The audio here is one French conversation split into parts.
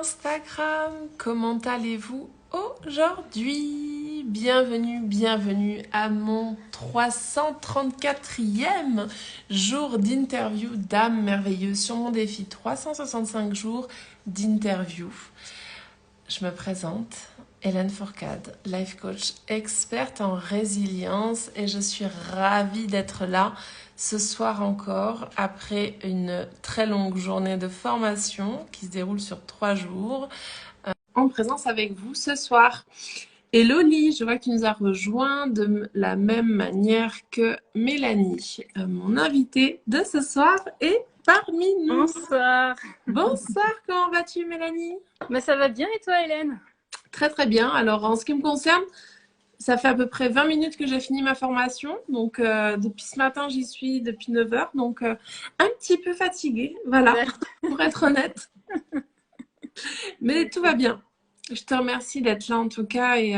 Instagram, comment allez-vous aujourd'hui? Bienvenue à mon 334e jour d'interview d'âme merveilleuse sur mon défi 365 jours d'interview. Je me présente, Hélène Fourcade, life coach experte en résilience et je suis ravie d'être là ce soir encore après une très longue journée de formation qui se déroule sur 3 jours en présence avec vous ce soir. Et Loli, je vois que tu nous as rejoint de la même manière que Mélanie, mon invitée de ce soir est parmi nous. Bonsoir. Bonsoir, comment vas-tu Mélanie? Ça va bien et toi Hélène? Très très bien. Alors en ce qui me concerne, ça fait à peu près 20 minutes que j'ai fini ma formation. Donc depuis ce matin, j'y suis depuis 9 heures. Donc un petit peu fatiguée, voilà, pour être honnête. Mais tout va bien. Je te remercie d'être là en tout cas et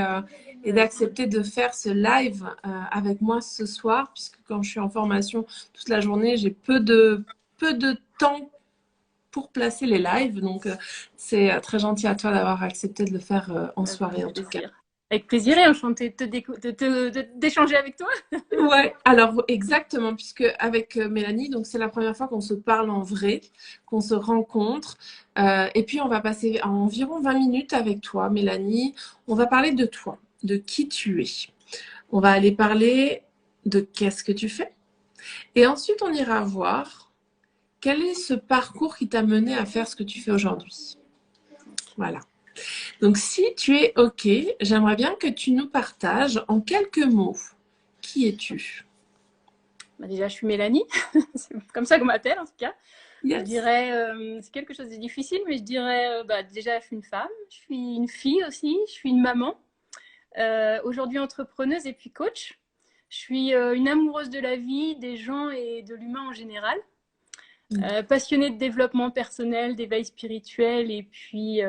d'accepter de faire ce live avec moi ce soir, puisque quand je suis en formation toute la journée, j'ai peu de temps pour placer les lives. Donc, c'est très gentil à toi d'avoir accepté de le faire en soirée, en tout cas. Avec plaisir et enchantée d'échanger avec toi. Ouais, alors exactement, puisque avec Mélanie, donc c'est la première fois qu'on se parle en vrai, qu'on se rencontre. Et puis, on va passer environ 20 minutes avec toi, Mélanie. On va parler de toi, de qui tu es. On va aller parler de qu'est-ce que tu fais. Et ensuite, on ira voir quel est ce parcours qui t'a mené à faire ce que tu fais aujourd'hui. Voilà. Donc, si tu es OK, j'aimerais bien que tu nous partages en quelques mots. Qui es-tu? Déjà, je suis Mélanie. C'est comme ça qu'on m'appelle en tout cas. Yes. Je dirais, c'est quelque chose de difficile, mais je dirais, déjà, je suis une femme, je suis une fille aussi, je suis une maman. Aujourd'hui, entrepreneuse et puis coach. Je suis une amoureuse de la vie, des gens et de l'humain en général. Passionnée de développement personnel, d'éveil spirituel et puis,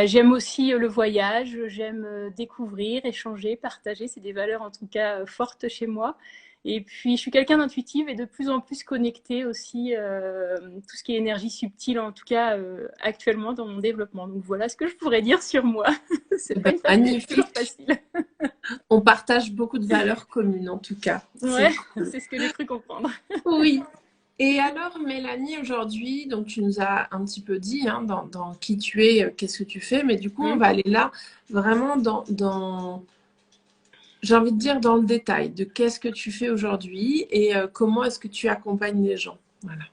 j'aime aussi le voyage, j'aime découvrir, échanger, partager. C'est des valeurs en tout cas fortes chez moi. Et puis, je suis quelqu'un d'intuitive et de plus en plus connectée aussi, tout ce qui est énergie subtile, en tout cas actuellement dans mon développement. Donc voilà ce que je pourrais dire sur moi. C'est pas toujours facile. On partage beaucoup de valeurs communes en tout cas. Ouais, c'est ce que j'ai cru comprendre. Oui. Et alors, Mélanie, aujourd'hui, donc tu nous as un petit peu dit dans qui tu es, qu'est-ce que tu fais, mais du coup, on va aller là vraiment dans j'ai envie de dire dans le détail de qu'est-ce que tu fais aujourd'hui et comment est-ce que tu accompagnes les gens. Voilà.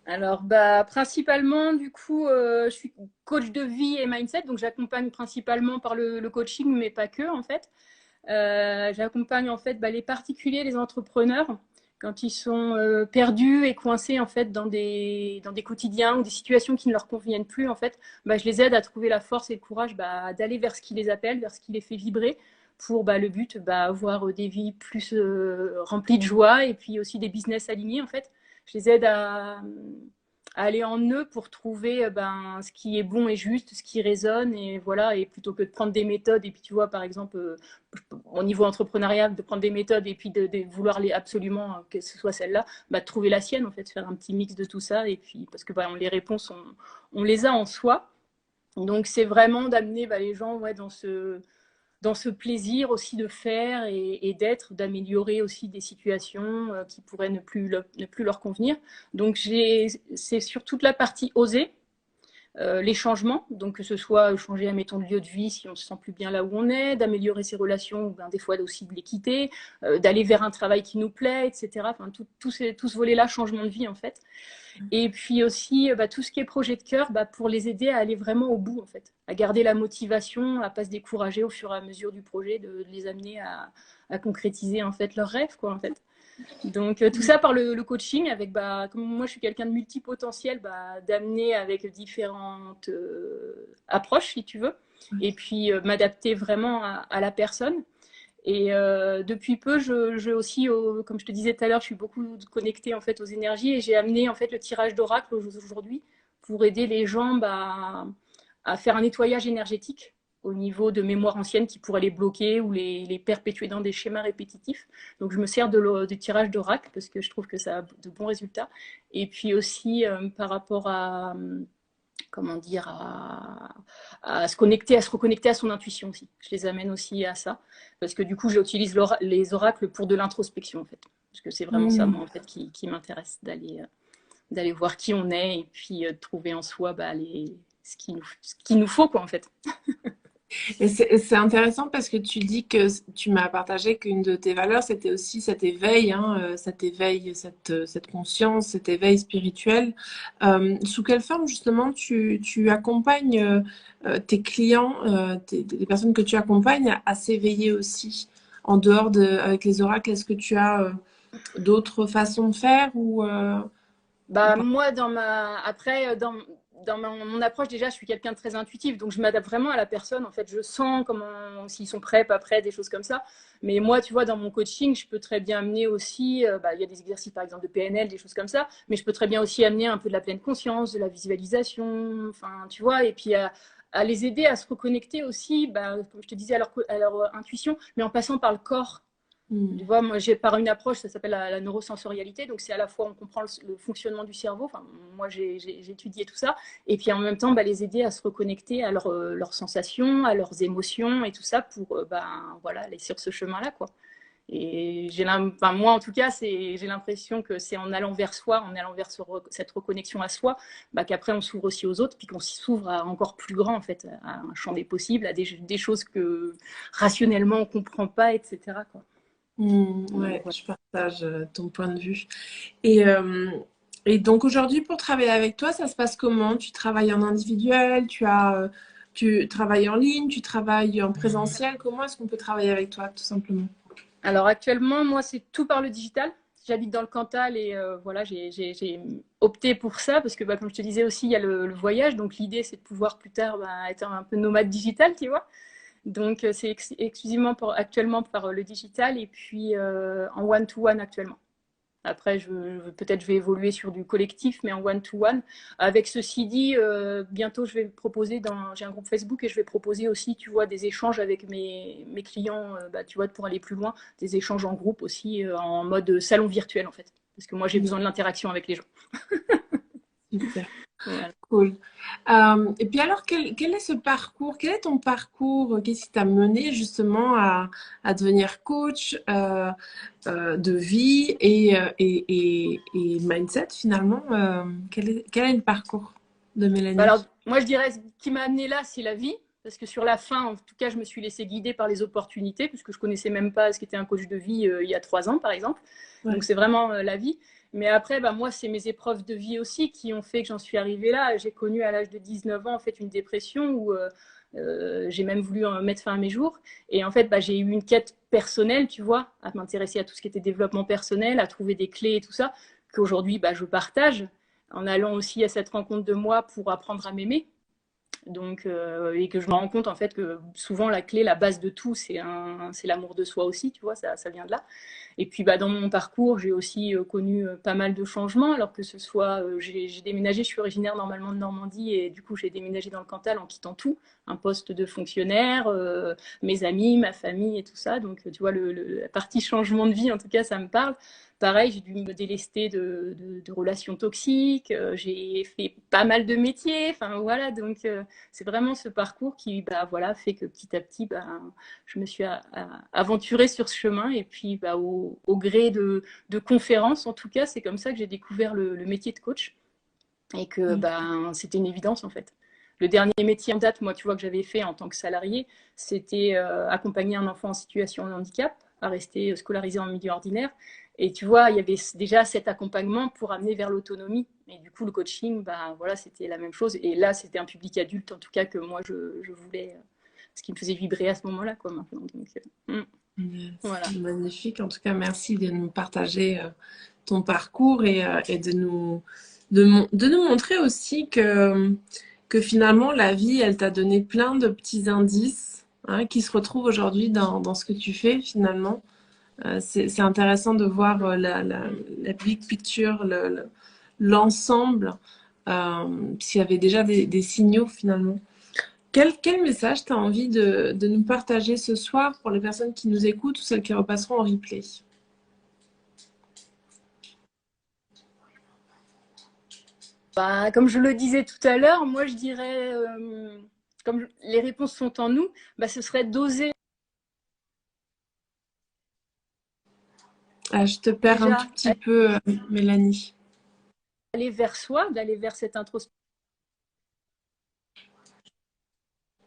Alors, principalement, du coup, je suis coach de vie et mindset, donc j'accompagne principalement par le coaching, mais pas que, en fait. J'accompagne, en fait, les particuliers, les entrepreneurs, quand ils sont perdus et coincés, en fait, dans des quotidiens ou des situations qui ne leur conviennent plus, en fait, je les aide à trouver la force et le courage d'aller vers ce qui les appelle, vers ce qui les fait vibrer, pour le but, avoir des vies plus remplies de joie et puis aussi des business alignés, en fait. Je les aide à aller en eux pour trouver ce qui est bon et juste, ce qui résonne, et voilà, et plutôt que de prendre des méthodes, et puis tu vois, par exemple, au niveau entrepreneurial, de prendre des méthodes et puis de vouloir les absolument que ce soit celle-là, de trouver la sienne, en fait, faire un petit mix de tout ça, et puis parce que les réponses, on les a en soi. Donc c'est vraiment d'amener les gens dans ce plaisir aussi de faire et d'être, d'améliorer aussi des situations qui pourraient ne plus leur convenir. Donc c'est sur toute la partie oser, les changements, donc que ce soit changer, admettons, de lieu de vie si on se sent plus bien là où on est, d'améliorer ses relations, ou des fois aussi de les quitter, d'aller vers un travail qui nous plaît, etc. Enfin, tout ce volet-là, changement de vie en fait. Et puis aussi tout ce qui est projet de cœur, pour les aider à aller vraiment au bout en fait, à garder la motivation, à pas se décourager au fur et à mesure du projet, de les amener à concrétiser en fait leurs rêves quoi en fait. Donc tout ça par le coaching avec comme moi je suis quelqu'un de multipotentiel, d'amener avec différentes approches si tu veux, et puis m'adapter vraiment à la personne. Et depuis peu, je aussi, comme je te disais tout à l'heure, je suis beaucoup connectée en fait aux énergies, et j'ai amené en fait le tirage d'oracle aujourd'hui pour aider les gens à faire un nettoyage énergétique au niveau de mémoires anciennes qui pourraient les bloquer ou les perpétuer dans des schémas répétitifs. Donc je me sers de tirage d'oracle parce que je trouve que ça a de bons résultats. Et puis aussi par rapport comment dire, à se connecter, à se reconnecter à son intuition aussi. Je les amène aussi à ça, parce que du coup, j'utilise les oracles pour de l'introspection, en fait. Parce que c'est vraiment ça, moi, en fait, qui m'intéresse, d'aller voir qui on est et puis de trouver en soi ce qu'il nous faut, quoi, en fait. Et c'est intéressant parce que tu dis que tu m'as partagé qu'une de tes valeurs, c'était aussi cet éveil, hein, cet éveil, cette conscience, cet éveil spirituel. Sous quelle forme justement tu accompagnes tes clients, les personnes que tu accompagnes à s'éveiller aussi en dehors avec les oracles? Est-ce que tu as d'autres façons de faire ou Bah, pas? moi, après, dans mon approche, déjà, je suis quelqu'un de très intuitif, donc je m'adapte vraiment à la personne. En fait, je sens comment, s'ils sont prêts, pas prêts, des choses comme ça. Mais moi, tu vois, dans mon coaching, je peux très bien amener aussi, il y a des exercices, par exemple, de PNL, des choses comme ça, mais je peux très bien aussi amener un peu de la pleine conscience, de la visualisation, enfin, tu vois, et puis à les aider à se reconnecter aussi, bah, comme je te disais, à leur intuition, mais en passant par le corps. Tu vois, moi, j'ai par une approche, ça s'appelle la neurosensorialité. Donc, c'est à la fois, on comprend le fonctionnement du cerveau. Enfin, moi, j'ai étudié tout ça. Et puis, en même temps, bah, les aider à se reconnecter à leurs sensations, à leurs émotions et tout ça pour, voilà, aller sur ce chemin-là, quoi. Et moi, en tout cas, j'ai l'impression que c'est en allant vers soi, en allant vers cette reconnexion à soi, bah, qu'après, on s'ouvre aussi aux autres, puis qu'on s'ouvre à encore plus grand, en fait, à un champ des possibles, à des choses que rationnellement, on ne comprend pas, etc., quoi. Donc, Ouais, voilà. je partage ton point de vue. Et, euh, et donc aujourd'hui, pour travailler avec toi, ça se passe comment? Tu travailles en individuel, tu travailles en ligne, tu travailles en présentiel. Comment est-ce qu'on peut travailler avec toi, tout simplement? Alors actuellement, moi, c'est tout par le digital. J'habite dans le Cantal et voilà, j'ai opté pour ça parce que, bah, comme je te disais aussi, il y a le voyage. Donc l'idée, c'est de pouvoir plus tard être un peu nomade digital, tu vois. Donc c'est exclusivement actuellement par le digital et puis en one-to-one actuellement. Après, peut-être je vais évoluer sur du collectif, mais en one-to-one. Avec ceci dit, bientôt, je vais proposer j'ai un groupe Facebook et je vais proposer aussi, tu vois, des échanges avec mes clients, tu vois, pour aller plus loin, des échanges en groupe aussi, en mode salon virtuel, en fait. Parce que moi, j'ai besoin de l'interaction avec les gens. Super. Voilà. Cool. Et puis alors, quel est ce parcours? Quel est ton parcours? Qu'est-ce qui t'a mené justement à devenir coach de vie et mindset finalement? Quel est le parcours de Alors, Mélanie? moi, je dirais, ce qui m'a amené là, c'est la vie. Parce que sur la fin, en tout cas, je me suis laissée guider par les opportunités, puisque je connaissais même pas ce qu'était un coach de vie il y a 3 ans, par exemple. Donc, Ouais. c'est vraiment la vie. Mais après, bah, moi, c'est mes épreuves de vie aussi qui ont fait que j'en suis arrivée là. J'ai connu à l'âge de 19 ans, en fait, une dépression où j'ai même voulu mettre fin à mes jours. Et en fait, bah, j'ai eu une quête personnelle, tu vois, à m'intéresser à tout ce qui était développement personnel, à trouver des clés et tout ça, qu'aujourd'hui, bah, je partage en allant aussi à cette rencontre de moi pour apprendre à m'aimer. Donc, et que je me rends compte en fait que souvent la clé, la base de tout, c'est l'amour de soi aussi, tu vois, ça vient de là. Et puis bah, dans mon parcours, j'ai aussi connu pas mal de changements, alors que ce soit, j'ai déménagé, je suis originaire normalement de Normandie, et du coup j'ai déménagé dans le Cantal en quittant tout, un poste de fonctionnaire, mes amis, ma famille et tout ça. Donc tu vois, la partie changement de vie, en tout cas, ça me parle. Pareil, j'ai dû me délester de relations toxiques, j'ai fait pas mal de métiers, enfin voilà, donc c'est vraiment ce parcours qui bah, voilà, fait que petit à petit, bah, je me suis aventurée sur ce chemin et puis bah, au gré de conférences, en tout cas, c'est comme ça que j'ai découvert le métier de coach et que bah, c'était une évidence en fait. Le dernier métier en date, moi, tu vois, que j'avais fait en tant que salarié, c'était accompagner un enfant en situation de handicap à rester scolarisé en milieu ordinaire. Et tu vois, il y avait déjà cet accompagnement pour amener vers l'autonomie. Et du coup, le coaching, bah, voilà, c'était la même chose. Et là, c'était un public adulte, en tout cas, que moi, je voulais, ce qui me faisait vibrer à ce moment-là, quoi, maintenant. Donc, Yes. voilà. Magnifique. En tout cas, merci de nous partager ton parcours et de nous montrer aussi que finalement, la vie, elle t'a donné plein de petits indices hein, qui se retrouvent aujourd'hui dans ce que tu fais finalement. C'est intéressant de voir la big picture, l'ensemble, puisqu'il y avait déjà des signaux finalement. Quel message tu as envie de nous partager ce soir pour les personnes qui nous écoutent ou celles qui repasseront en replay? Bah, comme je le disais tout à l'heure, moi je dirais, comme les réponses sont en nous, bah, ce serait d'oser Ah, je te perds un tout déjà petit peu, Mélanie. aller vers soi, d'aller vers cette introspection,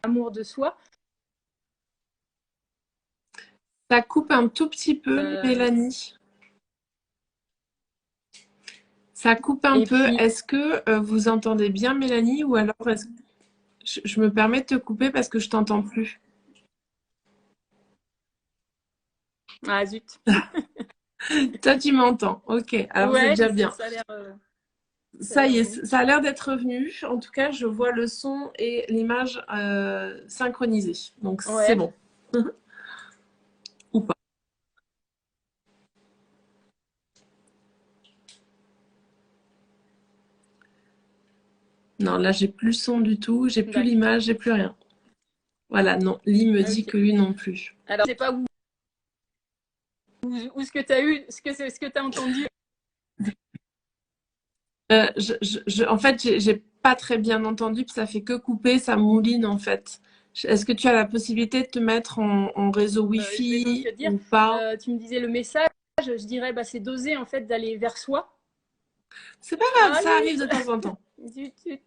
amour de soi. Ça coupe un tout petit peu, Euh, Mélanie. Ça coupe un et peu. puis, Est-ce que vous entendez bien, Mélanie, ou alors je me permets de te couper parce que je t'entends plus. ah zut. Toi, tu m'entends. Ok, alors c'est Ouais, déjà bien. ça a Ça l'air y bon. est, ça a l'air d'être revenu. En tout cas, je vois le son et l'image synchronisés. Donc, c'est Ouais. bon. Ou pas. Non, là, j'ai plus le son du tout. J'ai plus D'accord. l'image, j'ai plus rien. Voilà, non. Lee me dit Ok. que lui non plus. Alors, je sais pas où ce que tu as eu, ce que tu as entendu. En fait, j'ai pas très bien entendu, puis ça fait que couper, ça mouline en fait. Est-ce que tu as la possibilité de te mettre en réseau Je vais donc te Wi-Fi dire, ou pas? tu me disais le message, je dirais, bah, c'est d'oser en fait d'aller vers soi. C'est pas grave, Ah ça arrive de zut, temps en temps. zut, zut.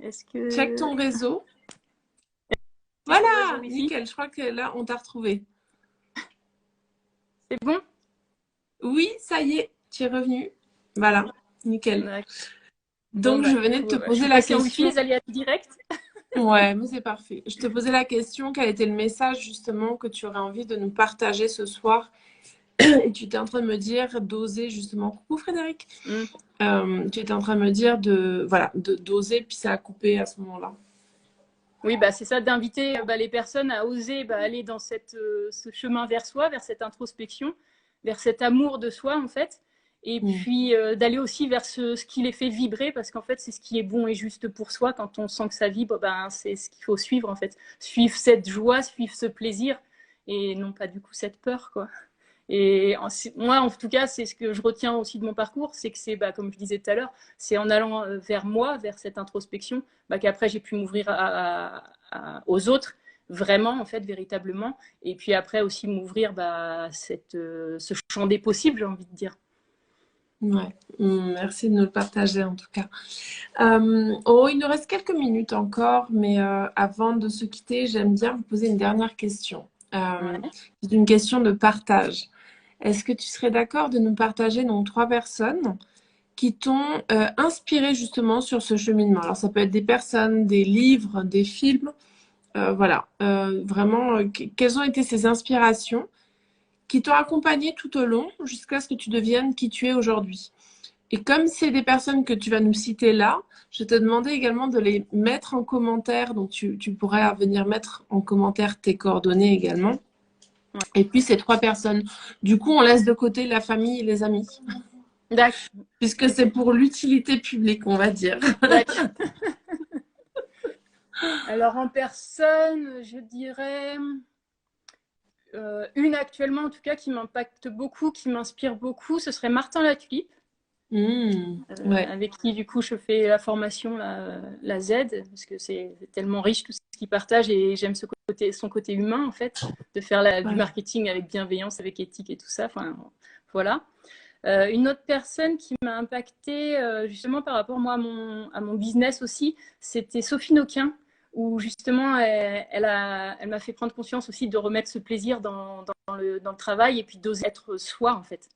Est-ce Check que ton réseau. c'est mon réseau Voilà, Wi-Fi? nickel. Je crois que là, on t'a retrouvé. C'est bon? Oui, ça y est, tu es revenu. Voilà, nickel. D'accord. Bon, Donc, bah, je du venais de coup, te je poser suis la passée en Wi-Fi, question. les aléas du direct. Ouais, mais c'est parfait. Je te posais la question, quel était le message justement que tu aurais envie de nous partager ce soir? Et tu étais en train de me dire d'oser justement. Coucou Frédéric. Mm. Tu étais en train de me dire de voilà d'oser, puis ça a coupé à ce moment-là. Oui, bah, c'est ça, d'inviter bah, les personnes à oser bah, aller dans ce chemin vers soi, vers cette introspection, vers cet amour de soi, en fait. Et Mm. puis d'aller aussi vers ce qui les fait vibrer, parce qu'en fait, c'est ce qui est bon et juste pour soi. Quand on sent que ça vibre, ben, c'est ce qu'il faut suivre, en fait. Suivre cette joie, suivre ce plaisir, et non pas du coup cette peur, quoi. Et moi, en tout cas, c'est ce que je retiens aussi de mon parcours, c'est que c'est, bah, comme je disais tout à l'heure, c'est en allant vers moi, vers cette introspection, bah, qu'après j'ai pu m'ouvrir aux autres, vraiment, en fait, véritablement. Et puis après aussi m'ouvrir bah, ce champ des possibles, j'ai envie de dire. Ouais. Merci de nous le partager en tout cas. Oh, il nous reste quelques minutes encore, mais avant de se quitter, j'aime bien vous poser une dernière question. Ouais. C'est une question de partage. Est-ce que tu serais d'accord de nous partager donc trois personnes qui t'ont inspiré justement sur ce cheminement? Alors ça peut être des personnes, des livres, des films, voilà. Vraiment, quelles ont été ces inspirations qui t'ont accompagné tout au long jusqu'à ce que tu deviennes qui tu es aujourd'hui? Et comme c'est des personnes que tu vas nous citer là, je te demandais également de les mettre en commentaire. Donc, tu pourrais venir mettre en commentaire tes coordonnées également. Ouais. Et puis, ces trois personnes. Du coup, on laisse de côté la famille et les amis, D'accord. puisque c'est Ok. pour l'utilité publique, on va dire. D'accord. Alors en personne, je dirais une actuellement en tout cas qui m'impacte beaucoup, qui m'inspire beaucoup, ce serait Martin Latulipe. Ouais, Avec qui du coup je fais la formation la Z parce que c'est tellement riche tout ce qu'il partage et j'aime son côté humain en fait de faire du ouais. marketing avec bienveillance, avec éthique et tout ça. Enfin voilà. Une autre personne qui m'a impactée justement par rapport moi à mon business aussi, c'était Sophie Noquin où justement elle m'a fait prendre conscience aussi de remettre ce plaisir dans le travail et puis d'oser être soi en fait,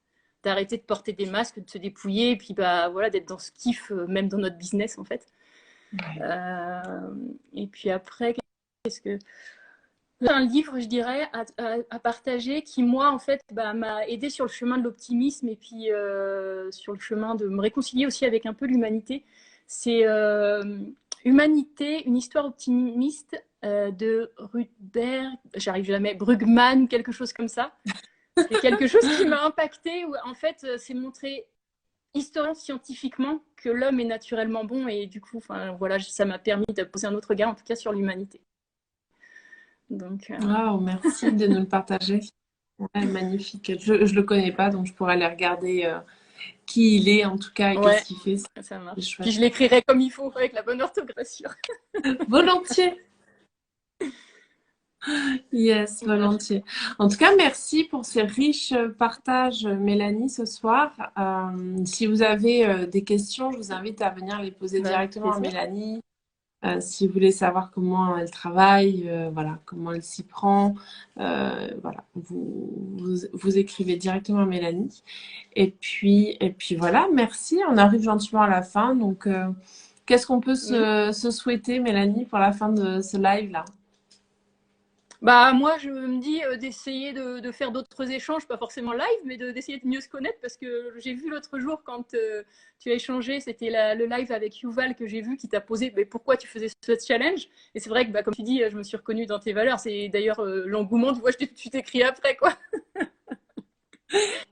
d'arrêter de porter des masques, de se dépouiller et puis bah voilà d'être dans ce kiff même dans notre business en fait. Ouais. Et puis après qu'est-ce que un livre, je dirais, à partager qui, moi, en fait, bah, m'a aidé sur le chemin de l'optimisme et puis sur le chemin de me réconcilier aussi avec un peu l'humanité. C'est Humanité, une histoire optimiste de Rudberg, j'arrive jamais, Brugman ou quelque chose comme ça. C'est quelque chose qui m'a impacté où, en fait, c'est montré historiquement, scientifiquement que l'homme est naturellement bon et du coup, voilà, ça m'a permis de poser un autre regard, en tout cas, sur l'humanité. Donc, Wow, merci de nous le partager. Ouais, magnifique. Je ne le connais pas, donc je pourrais aller regarder qui il est en tout cas et Ouais, qu'est-ce qu'il fait. ça marche. C'est chouette. Puis je l'écrirai comme il faut, avec la bonne orthographe, bien sûr. Volontiers. Yes, Voilà. volontiers. En tout cas, merci pour ces riches partages, Mélanie, ce soir. Si vous avez des questions, je vous invite à venir les poser Bah, avec directement à plaisir. Mélanie. Si vous voulez savoir comment elle travaille, voilà, comment elle s'y prend, voilà, vous écrivez directement à Mélanie. Et puis voilà, merci. On arrive gentiment à la fin. Donc, qu'est-ce qu'on peut Mhm. se souhaiter, Mélanie, pour la fin de ce live-là? Bah, moi, je me dis d'essayer de faire d'autres échanges, pas forcément live, mais d'essayer de mieux se connaître parce que j'ai vu l'autre jour quand tu as échangé, c'était le live avec Yuval que j'ai vu qui t'a posé mais pourquoi tu faisais ce challenge. Et c'est vrai que, bah, comme tu dis, je me suis reconnue dans tes valeurs. C'est d'ailleurs l'engouement, tu vois, tu t'écris après, quoi.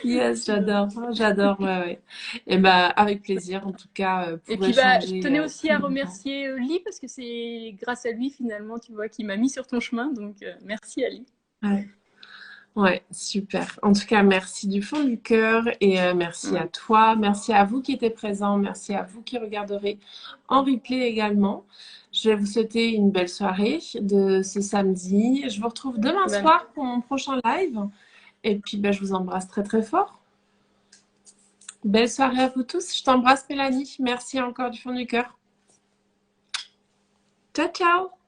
Yes, Donc, j'adore, j'adore, ouais, ouais. Et ben, avec plaisir, en tout cas, et pour puis, bah, je échanger tenais aussi plus à longtemps. remercier Lee parce que c'est grâce à lui, finalement, tu vois, qui m'a mis sur ton chemin. Donc, merci à Lee. Ouais. Ouais, super. En tout cas, merci du fond du cœur et merci à Ouais. toi. Merci à vous qui étiez présents. Merci à vous qui regarderez en replay également. Je vais vous souhaiter une belle soirée de ce samedi. Je vous retrouve demain Bah, soir pour mon prochain live. Et puis, ben, je vous embrasse très, très fort. Belle soirée à vous tous. Je t'embrasse, Mélanie. Merci encore du fond du cœur. Ciao, ciao.